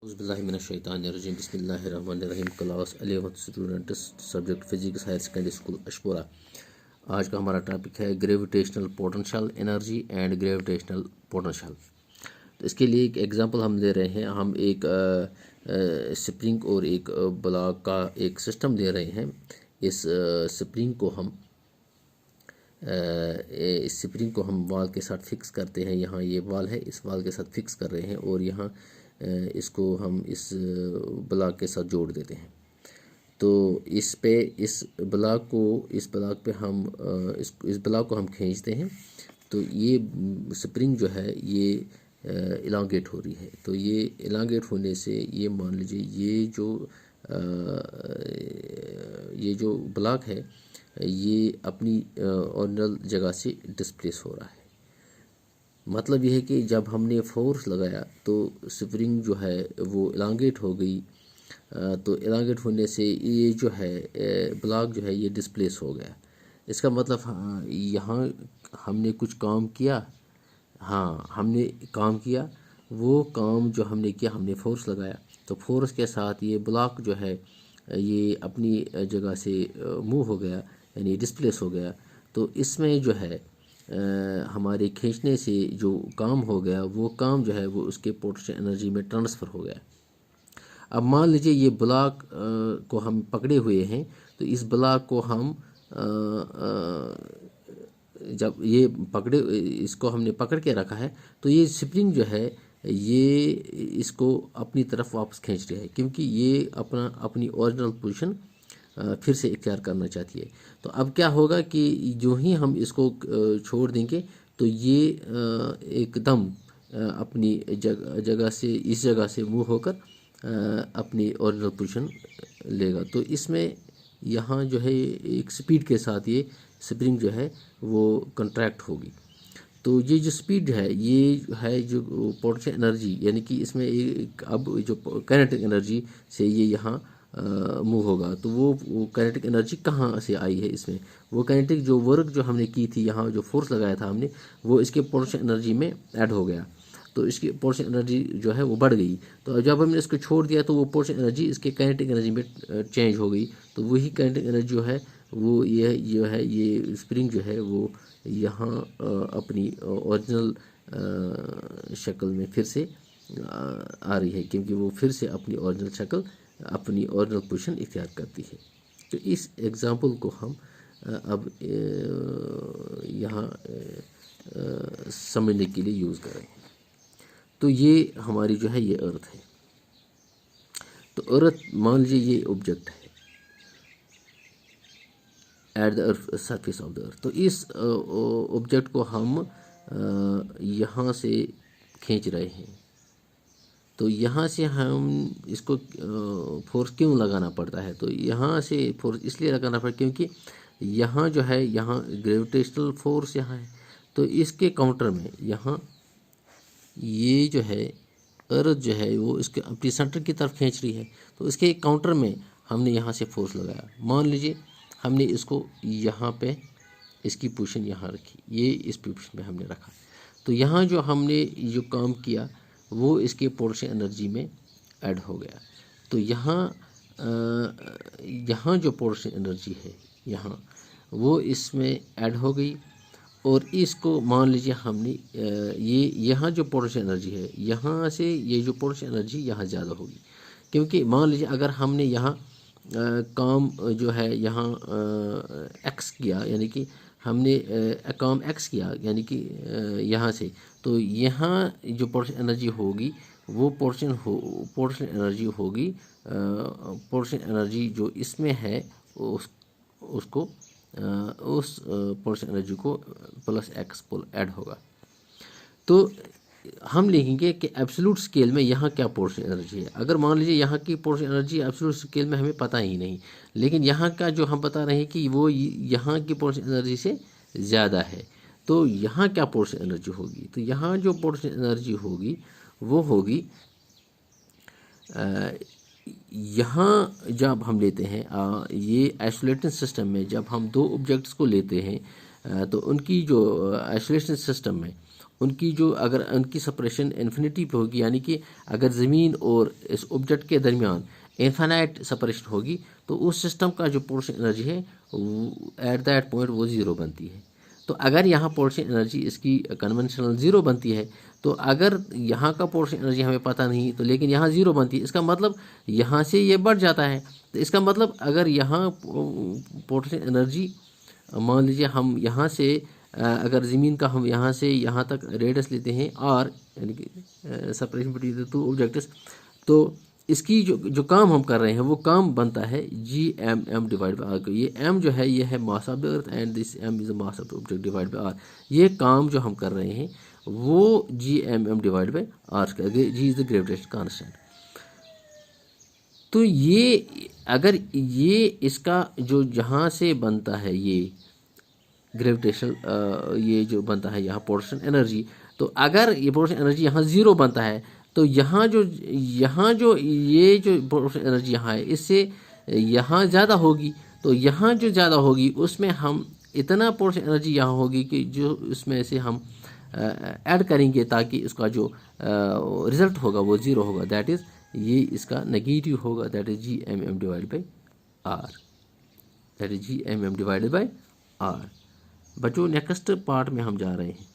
Auzubillahiminash-shaytanir-rajim. बिस्मिल्लाहिर्रहमानिर्रहीम. Class 11th students, subject physics, higher secondary school Ashpura. आज का हमारा टॉपिक है gravitational potential energy and gravitational potential. तो इसके लिए एक एग्जांपल हम ले रहे हैं. हम एक स्प्रिंग और एक ब्लॉक का एक सिस्टम ले रहे हैं. इस स्प्रिंग को हम वाल के साथ फिक्स करते हैं. यहाँ ये वाल है, इस वाल के साथ फिक्स कर रहे हैं और यहाँ इसको हम इस ब्लॉक के साथ जोड़ देते हैं. तो इस ब्लॉक पे हम इस ब्लॉक को हम खींचते हैं. तो ये स्प्रिंग जो है ये इलांगेट हो रही है. तो ये इलांगेट होने से ये मान लीजिए ये जो ब्लॉक है ये अपनी ओरिजिनल जगह से डिस्प्लेस हो रहा है. मतलब यह है कि जब हमने फोर्स लगाया तो स्प्रिंग जो है वो इलांगेट हो गई. तो इलांगेट होने से ये जो है ब्लॉक जो है ये डिस्प्लेस हो गया. इसका मतलब यहाँ हमने कुछ काम किया. हाँ, हमने काम किया. वो काम जो हमने किया, हमने फोर्स लगाया. तो फोर्स के साथ ये ब्लॉक जो है ये अपनी जगह से मूव हो गया, यानी डिस्प्लेस हो गया. तो इसमें जो है हमारे खींचने से जो काम हो गया, वो काम जो है वो उसके पोटेंशियल एनर्जी में ट्रांसफ़र हो गया. अब मान लीजिए ये ब्लॉक को हम पकड़े हुए हैं. तो इस ब्लॉक को हम जब ये इसको हमने पकड़ के रखा है तो ये स्प्रिंग जो है ये इसको अपनी तरफ वापस खींच रही है, क्योंकि ये अपनी ओरिजिनल पोजीशन फिर से इख्तियार करना चाहती है. तो अब क्या होगा कि जो ही हम इसको छोड़ देंगे तो ये एकदम अपनी जगह से इस जगह से मूव होकर अपनी ओरिजिनल पोजीशन लेगा. तो इसमें यहाँ जो है एक स्पीड के साथ ये स्प्रिंग जो है वो कंट्रैक्ट होगी. तो ये जो स्पीड है ये है जो पोटेंशियल एनर्जी, यानी कि इसमें एक अब जो काइनेटिक एनर्जी से ये यहाँ मूव होगा. तो वो काइनेटिक एनर्जी कहाँ से आई है इसमें? वो काइनेटिक जो वर्क जो हमने की थी, यहाँ जो फोर्स लगाया था हमने, वो इसके पोटेंशियल एनर्जी में ऐड हो गया. तो इसकी पोटेंशियल एनर्जी जो है वो बढ़ गई. तो जब हमने इसको छोड़ दिया तो वो पोटेंशियल एनर्जी इसके काइनेटिक एनर्जी में चेंज हो गई. तो वही काइनेटिक एनर्जी जो है वो ये स्प्रिंग जो है वो यहाँ अपनी ओरिजिनल शक्ल में फिर से आ रही है, क्योंकि वो फिर से अपनी ओरिजिनल शक्ल, अपनी ओरिजिनल पोजीशन इख्तियार करती है. तो इस एग्ज़ाम्पल को हम अब यहाँ समझने के लिए यूज़ करें. तो ये हमारी जो है ये अर्थ है. तो अर्थ मान लीजिए ये ऑब्जेक्ट है at the earth surface of the अर्थ. तो इस ऑब्जेक्ट को हम यहाँ से खींच रहे हैं. तो यहाँ से हम इसको फोर्स क्यों लगाना पड़ता है? तो यहाँ से फोर्स इसलिए लगाना पड़ता है क्योंकि यहाँ जो है यहाँ ग्रेविटेशनल फोर्स यहाँ है. तो इसके काउंटर में यहाँ ये जो है अर्थ जो है वो इसके अपनी सेंटर की तरफ खींच रही है. तो इसके काउंटर में हमने यहाँ से फोर्स लगाया. मान लीजिए हमने इसको यहाँ पे इसकी पोजीशन यहाँ रखी, ये इस पोजीशन में हमने रखा. तो यहाँ जो हमने जो काम किया वो इसके पोटेंशियल एनर्जी में ऐड हो गया. तो यहाँ जो पोटेंशियल एनर्जी है यहाँ वो इसमें ऐड हो गई. और इसको मान लीजिए हमने ये यहाँ जो पोटेंशियल एनर्जी है यहाँ से ये जो पोटेंशियल एनर्जी यहाँ ज़्यादा होगी, क्योंकि मान लीजिए अगर हमने यहाँ काम जो है यहाँ एक्स किया, यानी कि हमने काम एक्स किया यानी कि यहाँ से, तो यहाँ जो पोटेंशियल एनर्जी होगी वो पोटेंशियल एनर्जी होगी पोटेंशियल एनर्जी जो इसमें है उसको उस पोटेंशियल एनर्जी को प्लस एक्स ऐड होगा. तो हम लिखेंगे कि एब्सोल्यूट स्केल में यहाँ क्या पोटेंशियल एनर्जी है. अगर मान लीजिए यहाँ की पोटेंशियल एनर्जी एब्सोल्यूट स्केल में हमें पता ही नहीं, लेकिन यहाँ का जो हम बता रहे हैं कि वो यहाँ की पोटेंशियल एनर्जी से ज़्यादा है. तो यहाँ क्या पोटेंशियल एनर्जी होगी? तो यहाँ जो पोटेंशियल एनर्जी होगी वो होगी यहाँ जब हम लेते हैं ये आइसोलेटेड सिस्टम में जब हम दो ऑब्जेक्ट्स को लेते हैं तो उनकी जो आइसोलेशन सिस्टम में उनकी जो अगर उनकी सेपरेशन इन्फिनिटी पे होगी, यानी कि अगर ज़मीन और इस ऑब्जेक्ट के दरमियान इन्फिनाइट सेपरेशन होगी, तो उस सिस्टम का जो पोटेंशियल एनर्जी है एट दैट पॉइंट वो ज़ीरो बनती है। तो अगर यहाँ पोटेंशियल एनर्जी इसकी कन्वेंशनल ज़ीरो बनती है, तो अगर यहाँ का पोटेंशियल एनर्जी हमें पता नहीं, तो लेकिन यहाँ ज़ीरो बनती है, इसका मतलब यहाँ से ये बढ़ जाता है। तो इसका मतलब अगर यहाँ पोटेंशियल एनर्जी, मान लीजिए हम यहाँ से अगर ज़मीन का हम यहाँ से यहाँ तक रेडियस लेते हैं आर, यानी कि separation between the two objects, तो इसकी जो काम हम कर रहे हैं वो काम बनता है G M M divide by R. ये एम जो है ये है mass of the earth and this M is the mass of the object divide by R. ये काम जो हम कर रहे हैं वो G M M divide by R का, G is the gravitation constant. तो ये अगर ये इसका जो जहाँ से बनता है ये ग्रेविटेशनल ये जो बनता है यहाँ पोटेंशियल एनर्जी, तो अगर ये पोटेंशियल एनर्जी यहाँ ज़ीरो बनता है, तो यहाँ जो ये जो पोटेंशियल एनर्जी यहाँ है इससे यहाँ ज़्यादा होगी। तो यहाँ जो ज़्यादा होगी उसमें हम इतना पोटेंशियल एनर्जी यहाँ होगी कि जो इसमें से हम ऐड करेंगे ताकि इसका जो रिज़ल्ट होगा वो ज़ीरो होगा, दैट इज़ ये इसका नेगेटिव होगा, that is G M M divide by R, that is G M M divided by R. बच्चों नेक्स्ट पार्ट में हम जा रहे हैं।